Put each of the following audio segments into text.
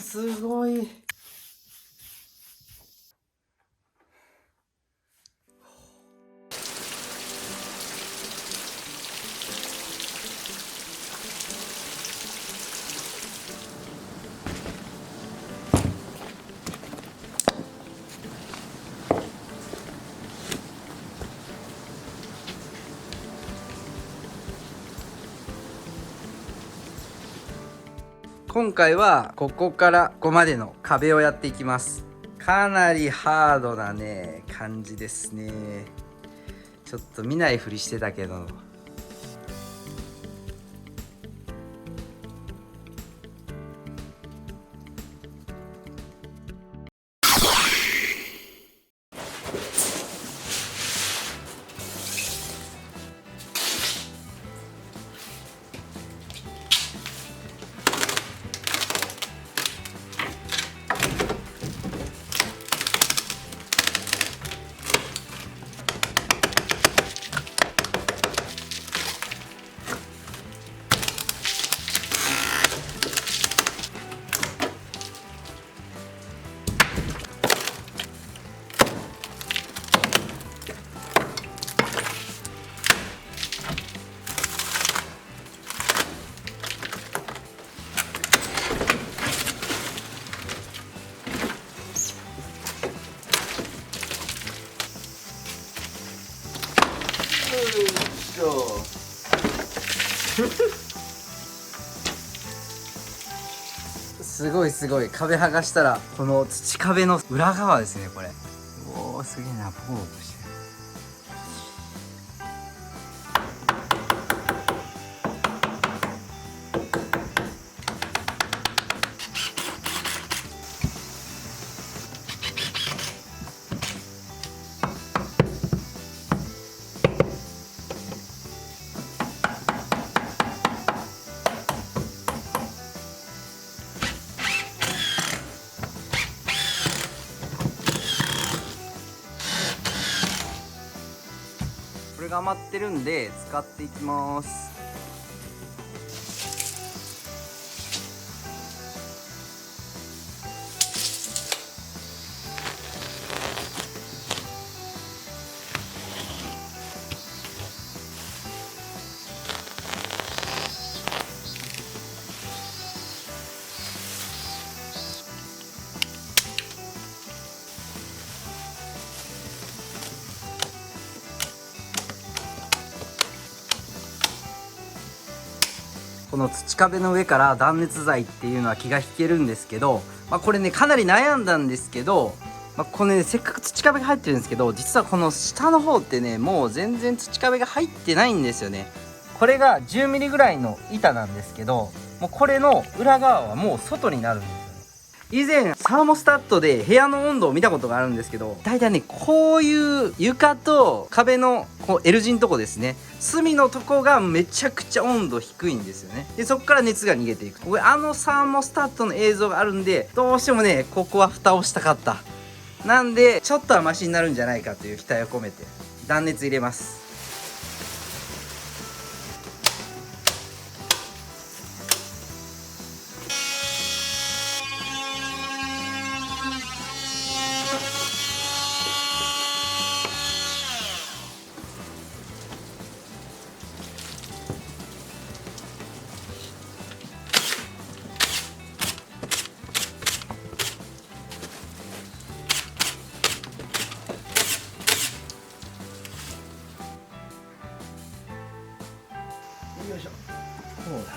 すごい。今回はここからここまでの壁をやっていきます。かなりハードなね感じですね。ちょっと見ないふりしてたけど、すごいすごい。壁剥がしたらこの土壁の裏側ですねこれ。おお、すげえな。ボコボコしてる。これが余ってるんで使っていきます。この土壁の上から断熱材っていうのは気が引けるんですけど、これねかなり悩んだんですけど、これねせっかく土壁が入ってるんですけど、実はこの下の方ってねもう全然土壁が入ってないんですよね。これが10ミリぐらいの板なんですけど、もうこれの裏側はもう外になるんですよね。以前サーモスタットで部屋の温度を見たことがあるんですけど、大体ねこういう床と壁のこう L 字のとこですね、隅のとこがめちゃくちゃ温度低いんですよね。でそこから熱が逃げていく。これサーモスタットの映像があるんで、どうしてもねここは蓋をしたかった。なんでちょっとはマシになるんじゃないかという期待を込めて断熱入れます。よいしょ。こうだ。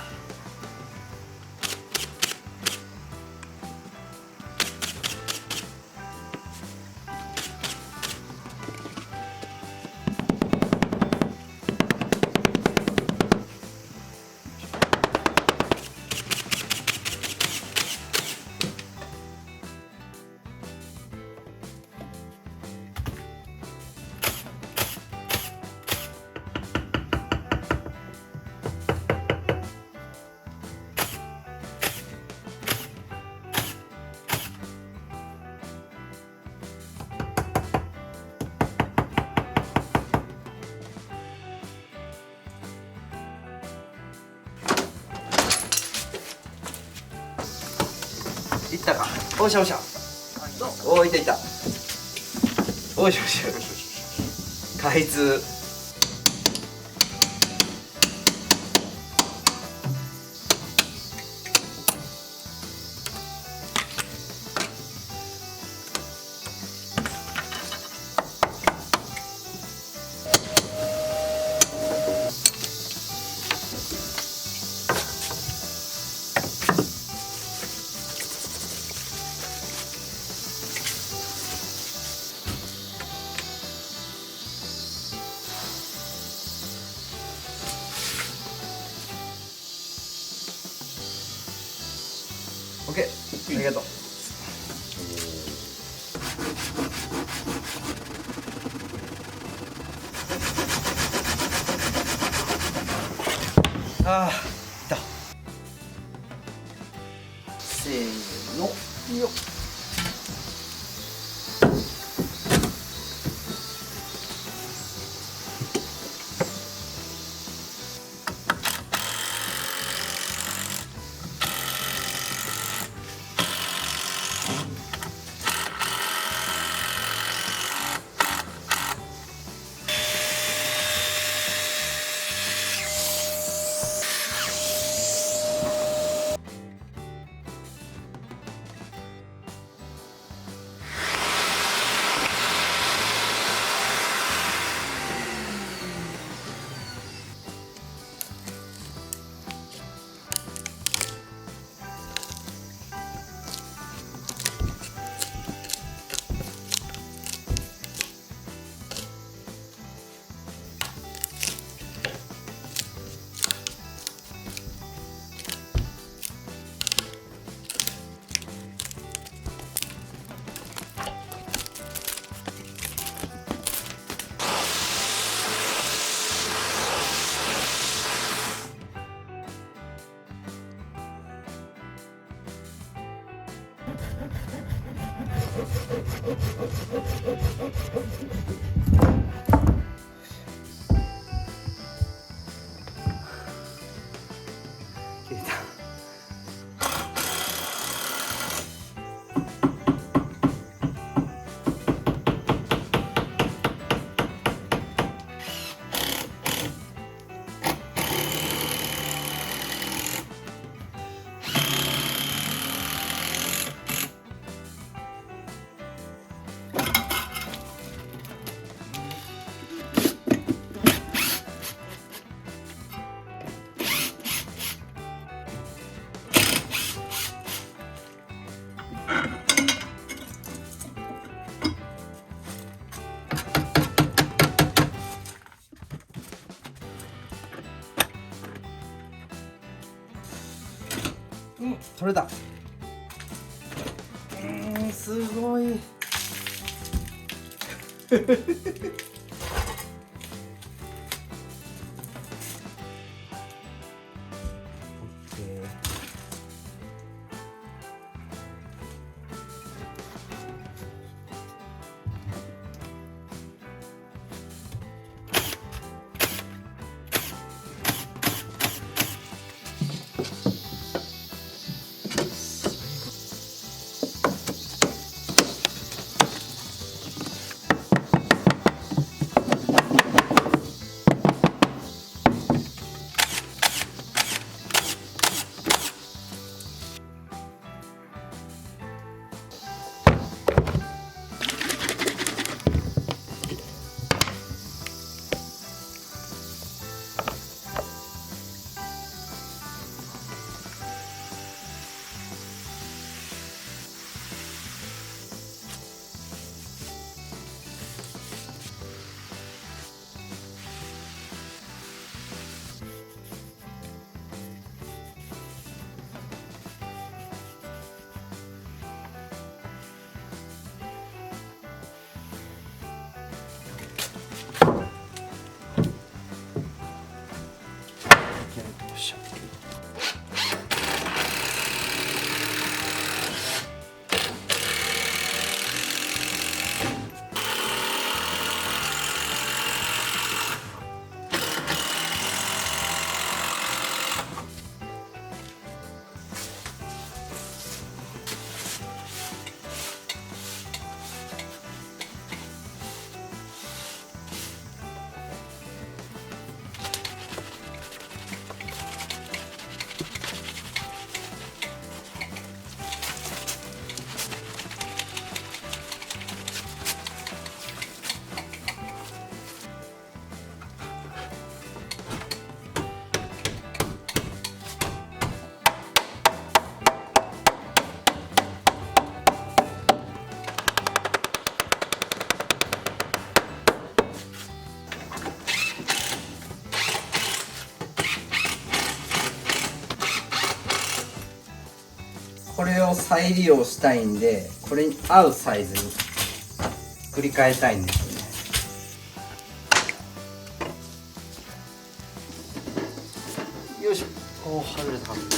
ったか。おしゃおしゃ。おいたいた。おしゃおしゃ。開通。オッケー、ありがとう。ああ、いた。せーの、よっ。切れた。取れた。すごい。よいしょ。を再利用したいんで、これに合うサイズに繰り替えたいんですよね。よいしょ。おお、外れたかった。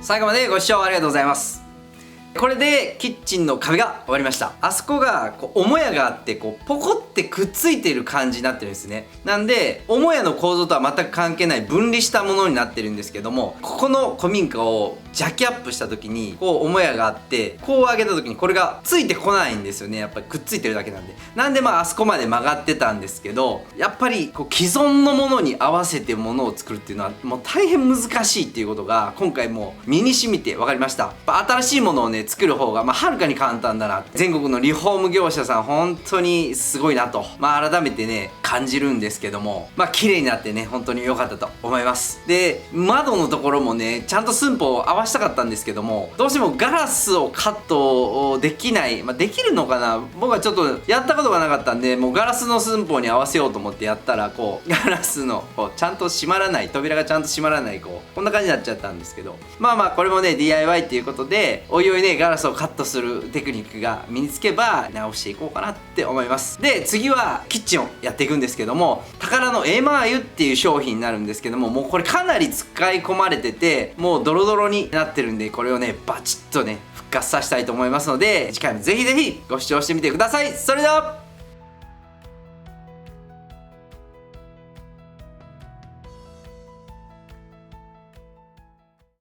最後までご視聴ありがとうございます。これでキッチンの壁が終わりました。あそこがこう母屋があってこうポコってくっついている感じになってるんですね。なんで母屋の構造とは全く関係ない分離したものになってるんですけども、ここの古民家をジャッキアップした時にこう母屋があってこう上げた時にこれがついてこないんですよね。やっぱりくっついてるだけなんで。なんであそこまで曲がってたんですけど、やっぱりこう既存のものに合わせてものを作るっていうのはもう大変難しいっていうことが今回もう身に染みて分かりました。新しいものをね作る方がはるかに簡単だな。全国のリフォーム業者さん本当にすごいなと改めてね感じるんですけども、綺麗になってね本当に良かったと思います。で窓のところもねちゃんと寸法を合わしたかったんですけども、どうしてもガラスをカットできない、できるのかな、僕はちょっとやったことがなかったんで、もうガラスの寸法に合わせようと思ってやったらこうガラスのこうちゃんと閉まらない、扉がちゃんと閉まらないこんな感じになっちゃったんですけど、これもね DIY っていうことでおいおいねガラスをカットするテクニックが身につけば直していこうかなって思います。で次はキッチンをやっていくんですけども、宝のエマーユっていう商品になるんですけども、もうこれかなり使い込まれててもうドロドロになってるんで、これをねバチッとね復活させたいと思いますので、次回もぜひぜひご視聴してみてください。それでは